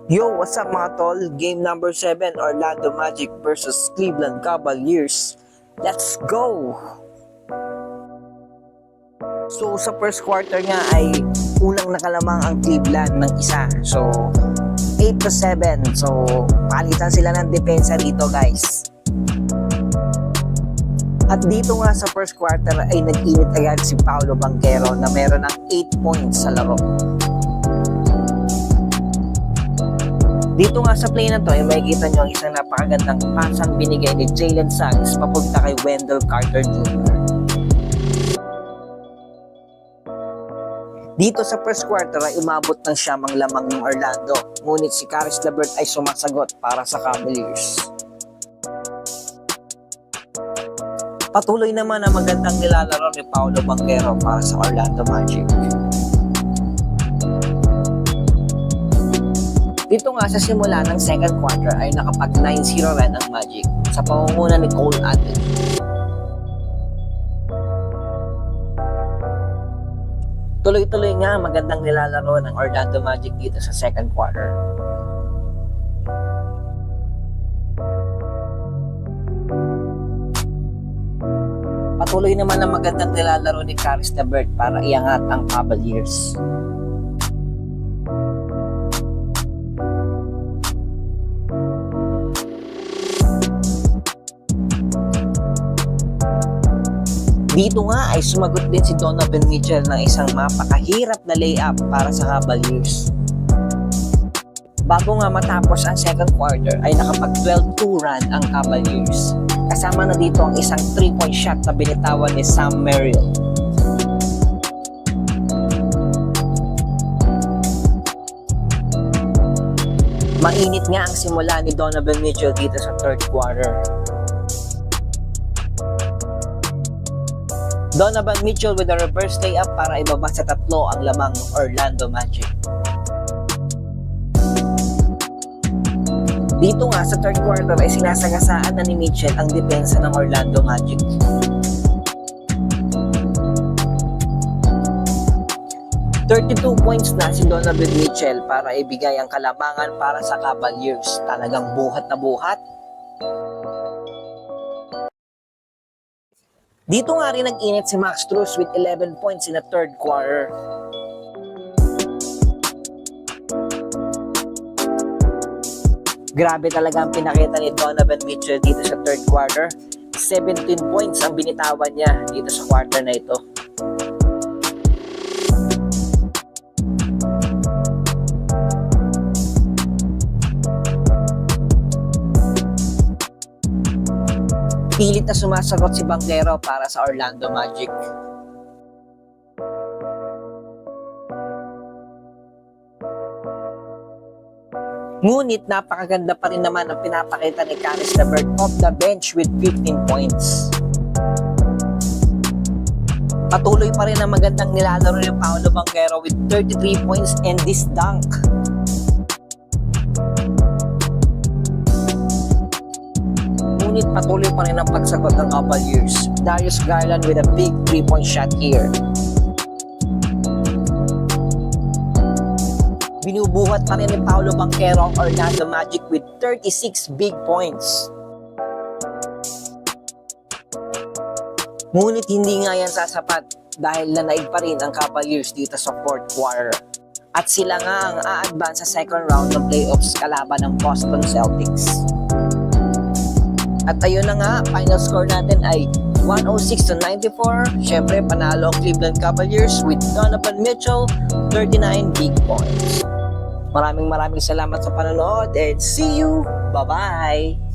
Yo, what's up mga tol? Game number 7, Orlando Magic versus Cleveland Cavaliers. Let's go! So sa first quarter nga ay unang nakalamang ang Cleveland ng isa. So 8-7. So palitan sila ng depensa dito, guys. At dito nga sa first quarter ay nag-init agad si Paolo Banchero na meron ng 8 points sa laro. Dito nga sa play na to ay makikita nyo ang isang napakagandang pasang binigay ni Jalen Suggs papunta kay Wendell Carter Jr. Dito sa first quarter ay umabot ng siyamang lamang ng Orlando, ngunit si Caris LeVert ay sumasagot para sa Cavaliers. Patuloy naman ang magandang nilalaro ni Paolo Banchero para sa Orlando Magic. Dito nga sa simula ng second quarter ay nakapag 9-0 rin ang Magic sa pangunguna ni Cole Anthony. Tuloy-tuloy nga magandang nilalaro ng Orlando Magic dito sa second quarter. Patuloy naman ang magandang nilalaro ni Caris LeVert para iangat ang Cavaliers. Dito nga ay sumagot din si Donovan Mitchell ng isang mapakahirap na layup para sa Cavaliers. Bago nga matapos ang second quarter ay nakapag 12-2 run ang Cavaliers. Kasama na dito ang isang 3-point shot na binitawan ni Sam Merrill. Mainit nga ang simula ni Donovan Mitchell dito sa third quarter. Donovan Mitchell with a reverse layup para ibaba sa 3 ang lamang ng Orlando Magic. Dito nga sa third quarter ay sinasagasaan na ni Mitchell ang depensa ng Orlando Magic. $32 points na si Donovan Mitchell para ibigay ang kalamangan para sa Cavaliers. Talagang buhat na buhat. Dito nga rin nag-init si Max Strus with 11 points in the third quarter. Grabe talaga ang pinakita ni Donovan Mitchell dito sa third quarter. 17 points ang binitawan niya dito sa quarter na ito. Pilit na sumasagot si Banchero para sa Orlando Magic. Ngunit napakaganda pa rin naman ang pinapakita ni Caris LeVert off the bench with 15 points. Patuloy pa rin ang magandang nilalaro ni Paolo Banchero with 33 points and this dunk. Ngunit patuloy pa rin ang pagsagot ng Cavaliers. Darius Garland with a big 3-point shot here. Binubuhat pa rin ni Paolo Banchero ang Orlando Magic with 36 big points. Ngunit hindi nga yan sasapat dahil nanaig pa rin ang Cavaliers dito sa fourth quarter. At sila nga ang a-advance sa second round ng playoffs kalaban ng Boston Celtics. At ayun na nga, final score natin ay 106-94. Siyempre, panalo ang Cleveland Cavaliers with Donovan Mitchell, 39 big points. Maraming salamat sa panonood and see you! Bye-bye!